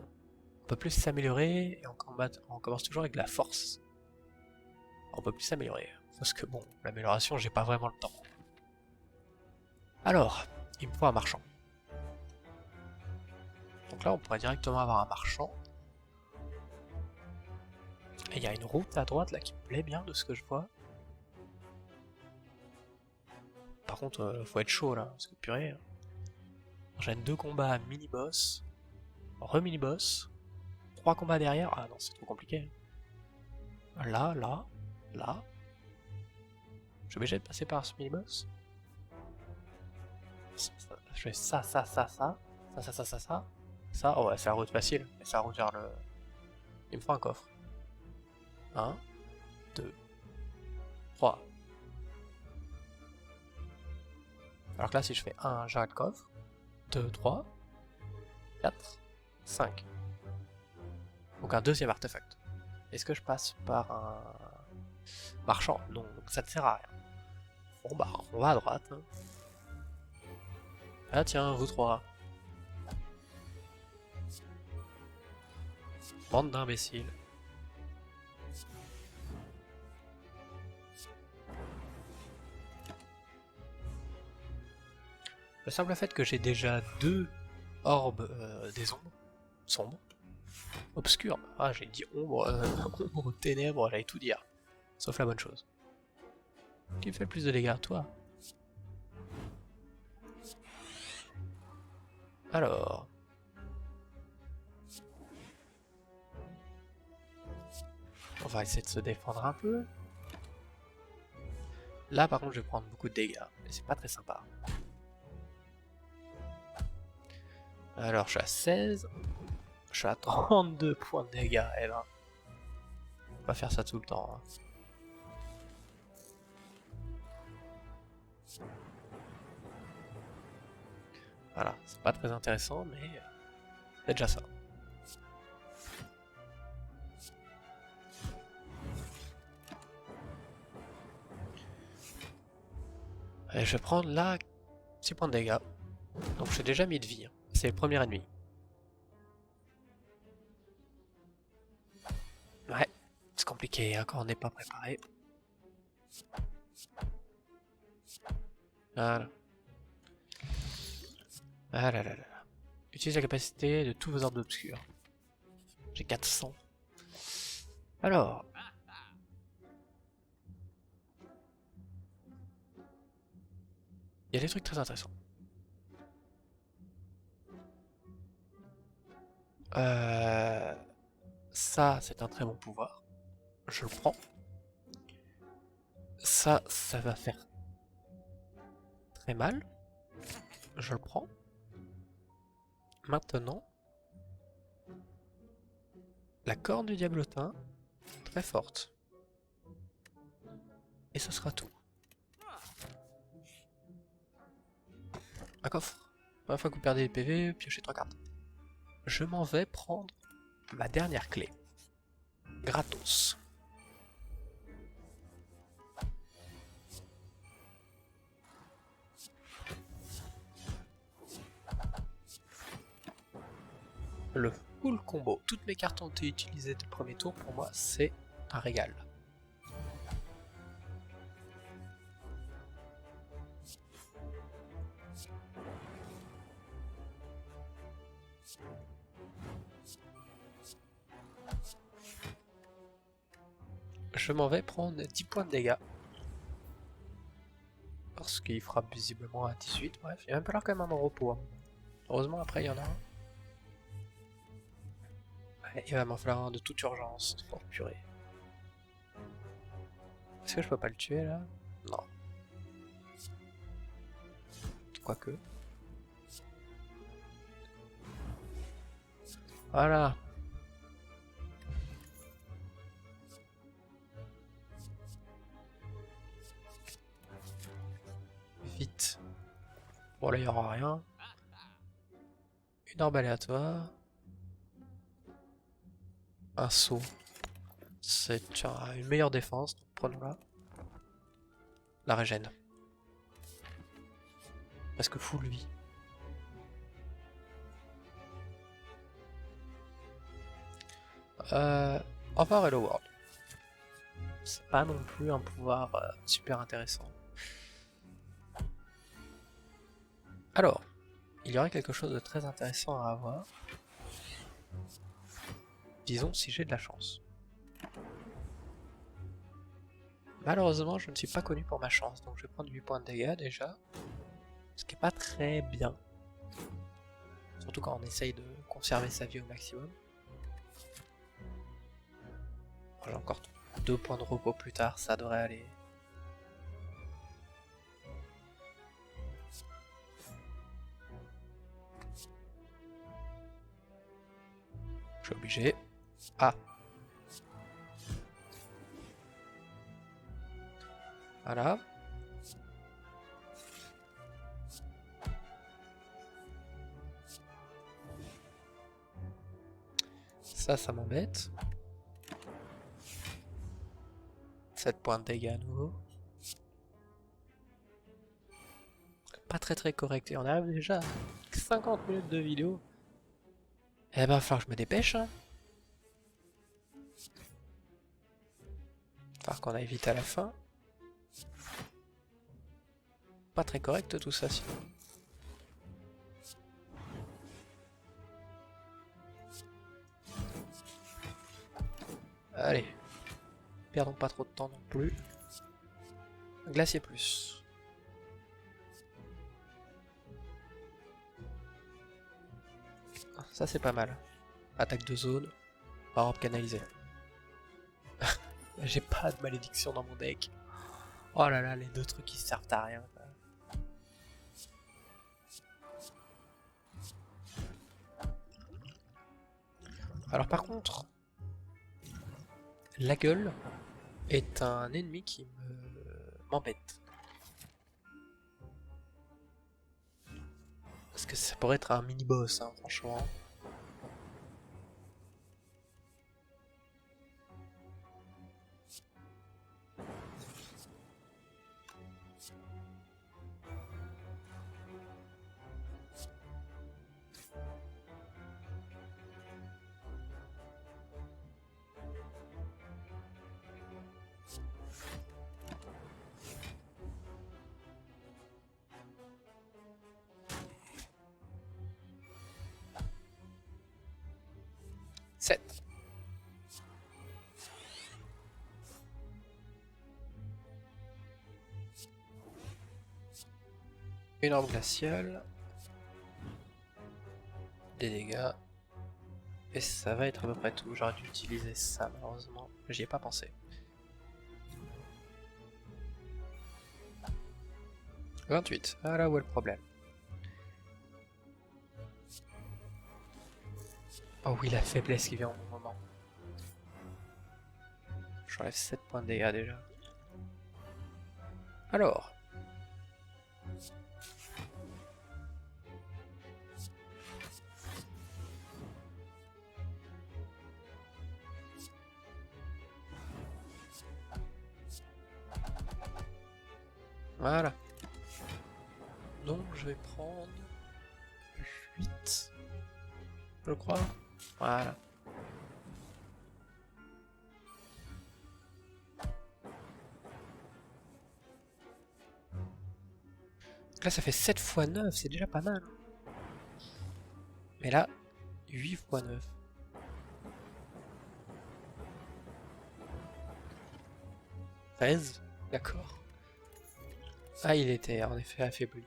On peut plus s'améliorer et on commence toujours avec de la force. On peut plus s'améliorer. Parce que bon, l'amélioration, j'ai pas vraiment le temps. Alors, il me faut un marchand. Donc là, on pourrait directement avoir un marchand. Et il y a une route à droite là qui me plaît bien de ce que je vois. Par contre, faut être chaud là, parce que purée. J'enchaîne 2 combats mini-boss, re-mini-boss, 3 combats derrière. Ah non, c'est trop compliqué. Là, là, là. Je suis obligé de passer par ce mini-boss. Je fais ça, ça, ça, ça. Ça, ça, ça, ça, ça. Ça, oh ouais, c'est la route facile. Mais c'est la route vers le... Il me faut un coffre. 1, 2, 3. Alors que là, si je fais 1, j'ai le coffre. 2, 3, 4, 5. Donc un deuxième artefact. Est-ce que je passe par un marchand? Non, donc ça ne sert à rien. Bon bah, on va à droite. Hein. Ah tiens, vous trois. Bande d'imbéciles. Le simple fait que j'ai déjà 2 orbes des ombres, sombres, obscures, ah j'ai dit ombre, ombre, ténèbres, j'allais tout dire, sauf la bonne chose. Qui fait le plus de dégâts, toi? Alors... on va essayer de se défendre un peu. Là par contre je vais prendre beaucoup de dégâts, mais c'est pas très sympa. Alors je suis à 16, je suis à 32 points de dégâts, eh ben... on va faire ça tout le temps. Hein. Voilà, c'est pas très intéressant, mais c'est déjà ça. Et je vais prendre là 6 points de dégâts. Donc j'ai déjà mis de vie. Hein. C'est le premier ennemi. Ouais, c'est compliqué hein, quand on n'est pas préparé. Voilà. Ah là là là. Utilise la capacité de tous vos orbes obscurs. J'ai 400. Alors. Il y a des trucs très intéressants. Ça, c'est un très bon pouvoir. Je le prends. Ça va faire très mal. Je le prends. Maintenant, la corne du diablotin, très forte. Et ce sera tout. Un coffre. Première fois que vous perdez des PV, piochez 3 cartes. Je m'en vais prendre ma dernière clé. Gratos. Le full combo. Toutes mes cartes ont été utilisées dès le premier tour. Pour moi, c'est un régal. Je m'en vais prendre 10 points de dégâts. Parce qu'il frappe visiblement à 18. Bref, il va me falloir quand même un repos. Hein. Heureusement, après, il y en a un. Ouais, il va m'en falloir un de toute urgence. Oh purée. Est-ce que je peux pas le tuer là? Non. Quoique. Voilà. Vite. Bon là il n'y aura rien. Une orbe aléatoire. Un saut. C'est une meilleure défense, donc prenons-la. La régène. Presque full vie. Over Hello World. C'est pas non plus un pouvoir super intéressant. Alors, il y aurait quelque chose de très intéressant à avoir. Disons si j'ai de la chance. Malheureusement, je ne suis pas connu pour ma chance, donc je vais prendre 8 points de dégâts déjà. Ce qui est pas très bien. Surtout quand on essaye de conserver sa vie au maximum. J'ai encore 2 points de repos plus tard, ça devrait aller. Je suis obligé. Ah. Voilà. Ça m'embête. 7 points de dégâts à nouveau. Pas très correct. Et on arrive déjà à 50 minutes de vidéo. Eh ben, il va falloir que je me dépêche. Hein. Il va falloir qu'on aille vite à la fin. Pas très correct tout ça sinon. Allez. Perdons pas trop de temps non plus. Glacier plus. Ça c'est pas mal. Attaque de zone. Orbe canalisé. J'ai pas de malédiction dans mon deck. Oh là là, les deux trucs qui servent à rien. Alors par contre, la gueule est un ennemi qui m'embête. Parce que ça pourrait être un mini-boss, hein, franchement. Une orbe glaciale. Des dégâts. Et ça va être à peu près tout. J'aurais dû utiliser ça, malheureusement. J'y ai pas pensé. 28, voilà où est le problème. Oh oui, la faiblesse qui vient au bon moment. J'enlève 7 points de dégâts déjà. Alors. Voilà. Donc je vais prendre 8, je crois. Voilà. Là ça fait 7 x 9, c'est déjà pas mal. Mais là, 8 x 9. D'accord. Ah, il était en effet affaibli.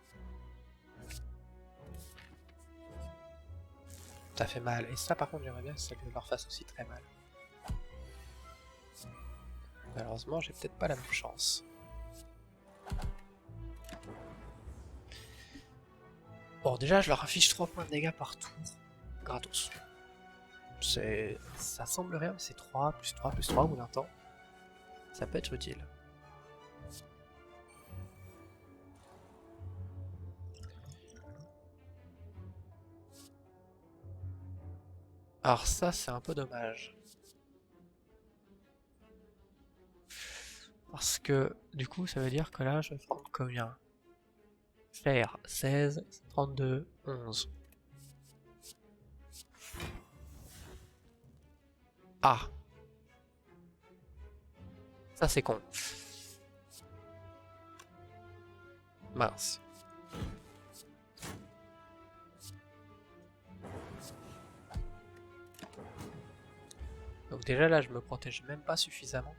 Ça fait mal. Et ça par contre j'aimerais bien que ça leur fasse aussi très mal. Malheureusement j'ai peut-être pas la même chance. Bon déjà je leur affiche 3 points de dégâts par tour. Gratos. Ça semble rien mais c'est 3 plus 3 plus 3 au bout d'un temps. Ça peut être utile. Alors ça c'est un peu dommage. Parce que du coup ça veut dire que là je vais prendre combien? Faire 16, 32, 11. Ah. Ça c'est con. Mince. Donc déjà là je me protège même pas suffisamment.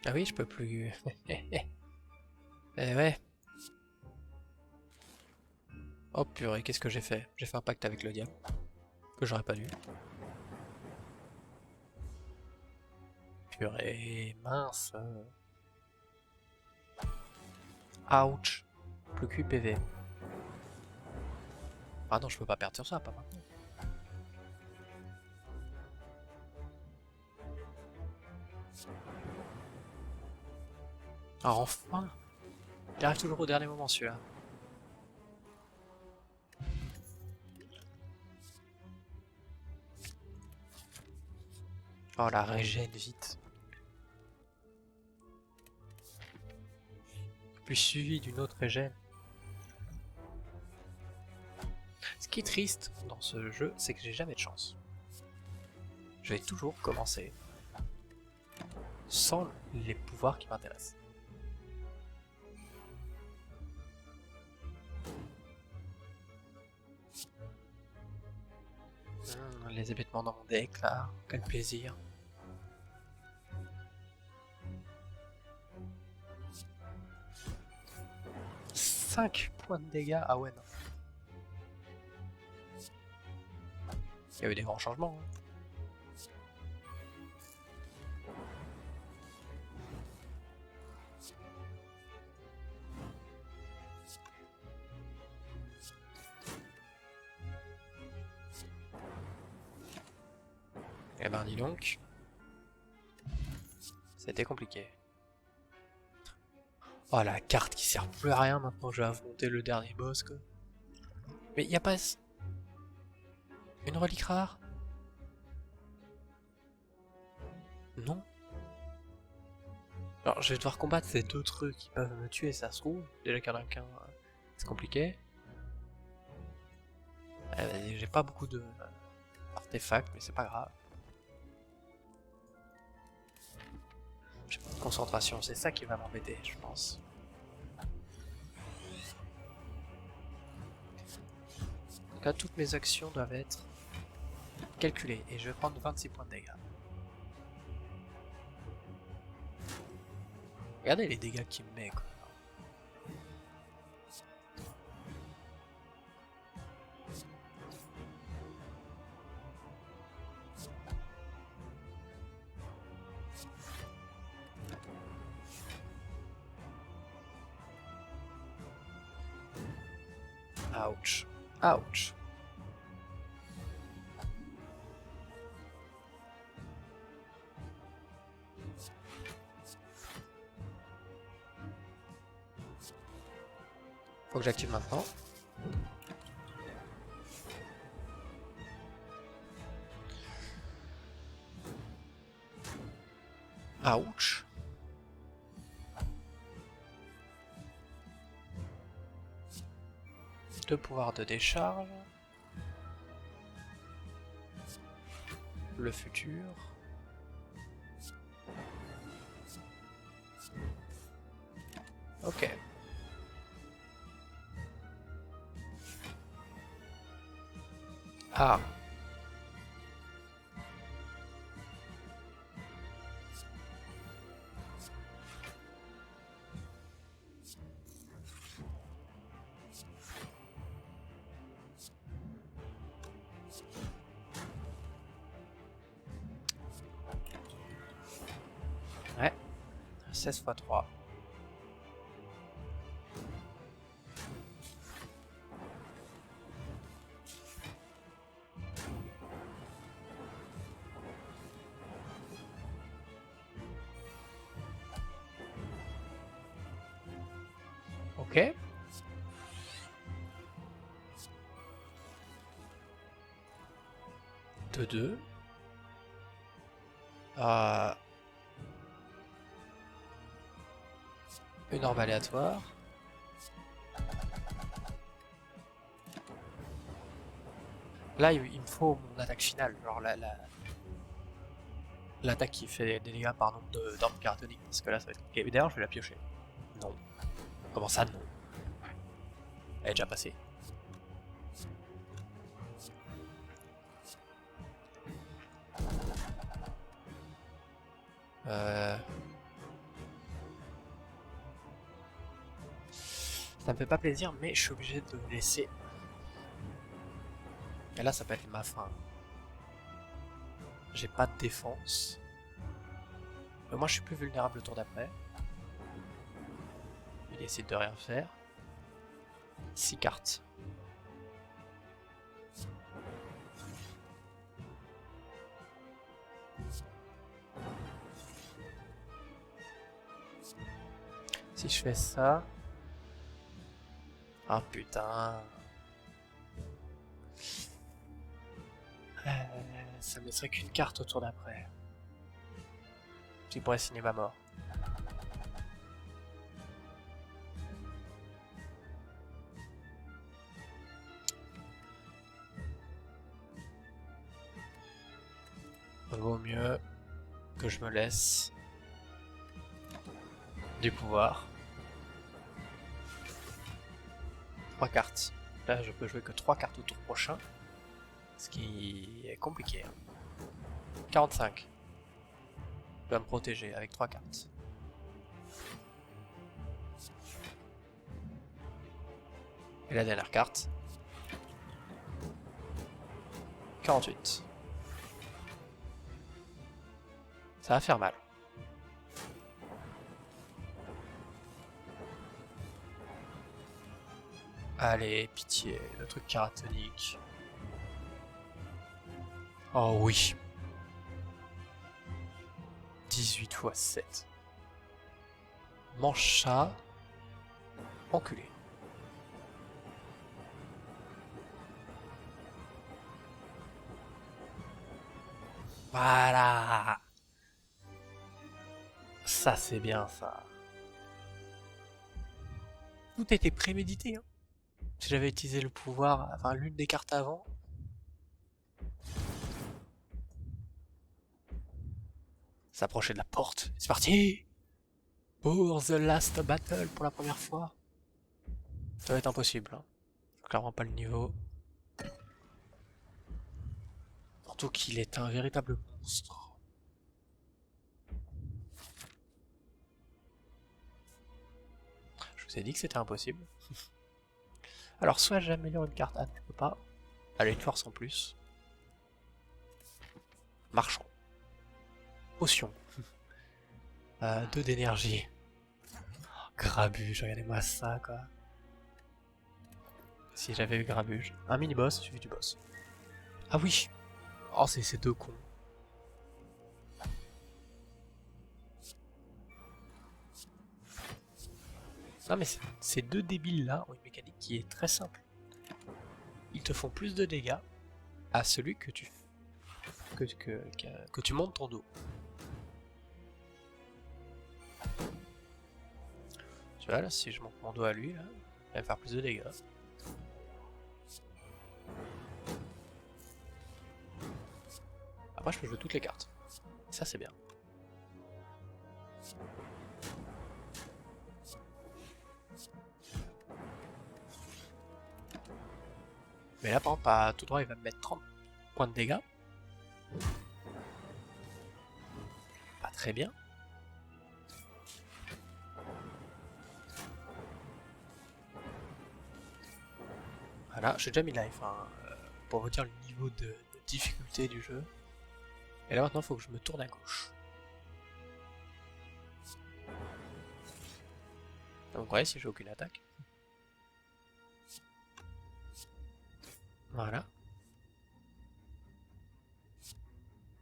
Ah oui, je peux plus. Eh ouais. Oh purée, qu'est-ce que j'ai fait? J'ai fait un pacte avec le diable. Que j'aurais pas dû. Purée, mince. Ouch. Plus QPV. Ah non, je peux pas perdre sur ça, pas maintenant. Ah, enfin! Il arrive toujours au dernier moment celui-là. Oh la régène vite. Puis suivi d'une autre régène. Ce qui est triste dans ce jeu, c'est que j'ai jamais de chance. Je vais toujours commencer sans les pouvoirs qui m'intéressent. Les événements dans mon deck là, quel plaisir. « 5 points de dégâts, ah ouais non. Il y a eu des grands changements. Hein. Eh ben dis donc. C'était compliqué. Oh la carte qui sert plus à rien maintenant, je vais affronter le dernier boss quoi. Mais y a pas une relique rare? Non. Alors je vais devoir combattre ces deux trucs qui peuvent me tuer, ça se trouve. Déjà qu'il y en a qu'un, c'est compliqué. J'ai pas beaucoup de artefacts, mais c'est pas grave. J'ai pas de concentration, c'est ça qui va m'embêter, je pense. Là, toutes mes actions doivent être calculées. Et je vais prendre 26 points de dégâts. Regardez les dégâts qu'il me met, quoi. Ouch. Ouch. Faut que j'active maintenant. Ouch. Deux pouvoirs de décharge. Le futur. Ok. Ah. Ouais. 16 x 3. Ok. De 2. Une orbe aléatoire. Là, il me faut mon attaque finale, genre l'attaque qui fait des dégâts par nombre d'orbes caratoniques, parce que là ça va être compliqué. Mais d'ailleurs, je vais la piocher. Non. Comment ça, non? Elle est déjà passée. Ça me fait pas plaisir, mais je suis obligé de laisser. Et là, ça peut être ma fin. J'ai pas de défense. Mais moi, je suis plus vulnérable le tour d'après. Il décide de rien faire. 6 cartes. Si je fais ça... Ah putain... ça me laisserait qu'une carte au tour d'après. Qui pourrait signer ma mort. Vaut mieux que je me laisse du pouvoir. 3 cartes. Là, je peux jouer que 3 cartes au tour prochain. Ce qui est compliqué. 45. Je dois me protéger avec 3 cartes. Et la dernière carte. 48. Ça va faire mal. Allez, pitié, le truc caratonique. Oh oui. 18 x 7. Mancha. Enculé. Voilà. Ça c'est bien ça. Tout était prémédité. Hein. Si j'avais utilisé le pouvoir, enfin l'une des cartes avant. S'approcher de la porte. C'est parti. Pour the last battle pour la première fois. Ça va être impossible. Hein. Clairement pas le niveau. Surtout qu'il est un véritable monstre. Je vous ai dit que c'était impossible. Alors soit j'améliore une carte, ah tu peux pas. Elle a une force en plus. Marchand. Potion. 2 d'énergie. Grabuge, regardez-moi ça quoi. Si j'avais eu Grabuge. Un mini-boss suivi du boss. Ah oui. Oh c'est ces deux cons. Non mais ces deux débiles là ont une mécanique qui est très simple. Ils te font plus de dégâts à celui que tu montes ton dos. Tu vois là, si je monte mon dos à lui, là, il va faire plus de dégâts. Après je peux jouer toutes les cartes. Et ça c'est bien. Mais là par exemple, à tout droit il va me mettre 30 points de dégâts. Pas très bien. Voilà, j'ai déjà mis life hein, pour vous dire le niveau de difficulté du jeu. Et là maintenant il faut que je me tourne à gauche. Donc vous voyez si j'ai aucune attaque. Voilà.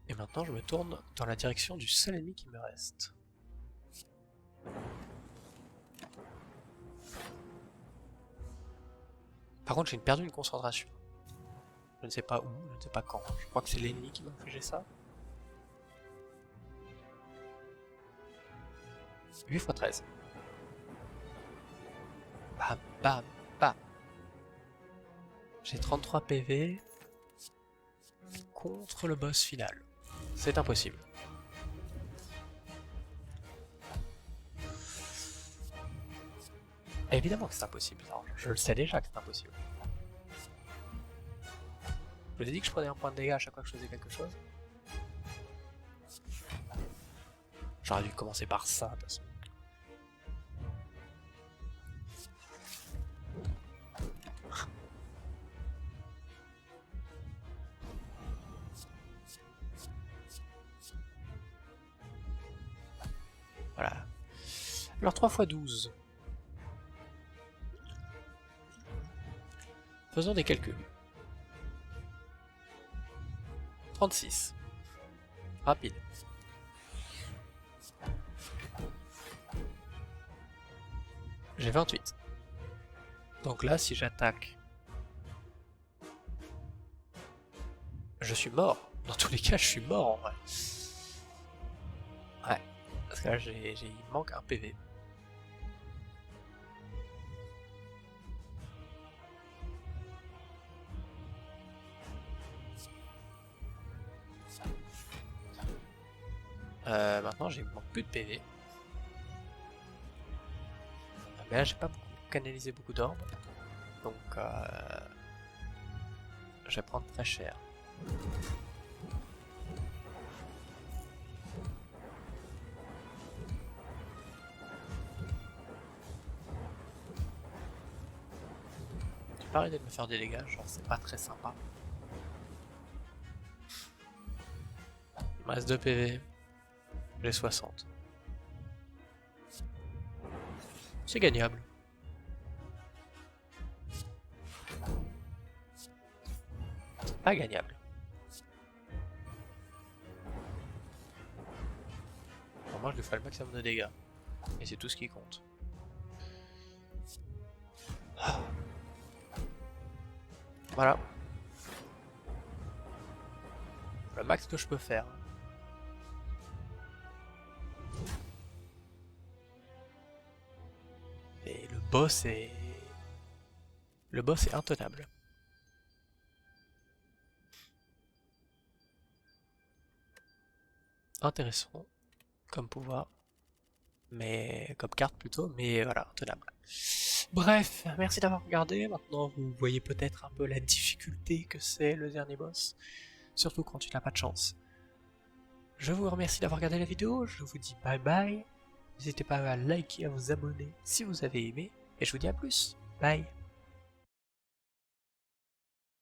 Et maintenant je me tourne dans la direction du seul ennemi qui me reste. Par contre j'ai perdu une concentration. Je ne sais pas où, je ne sais pas quand. Je crois que c'est l'ennemi qui m'a infligé ça. 8 x 13. Bam, bam, bam. J'ai 33 PV contre le boss final. C'est impossible. Évidemment que c'est impossible. Alors, je le sais déjà que c'est impossible. Je vous ai dit que je prenais un point de dégâts à chaque fois que je faisais quelque chose. J'aurais dû commencer par ça de toute façon. Voilà. Alors 3 x 12. Faisons des calculs. 36. Rapide. J'ai 28. Donc là, si j'attaque, je suis mort. Dans tous les cas, je suis mort en vrai. Ouais. Parce que là, il manque un PV. Maintenant, j'ai manque plus de PV. Mais là, j'ai pas canalisé beaucoup d'orbes. Donc, je vais prendre très cher. Tu peux arrêter de me faire des dégâts, genre c'est pas très sympa. Il me reste 2 PV. J'ai 60. C'est gagnable. Pas gagnable. Pour moi, je lui ferai le maximum de dégâts. Et c'est tout ce qui compte. Voilà. Le max que je peux faire. Et le boss est... Le boss est intenable. Intéressant comme pouvoir, mais comme carte plutôt, mais voilà, intenable. Bref, merci d'avoir regardé. Maintenant, vous voyez peut-être un peu la difficulté que c'est le dernier boss. surtout quand tu n'as pas de chance. Je vous remercie d'avoir regardé la vidéo, je vous dis bye bye, n'hésitez pas à liker et à vous abonner si vous avez aimé, et je vous dis à plus, bye.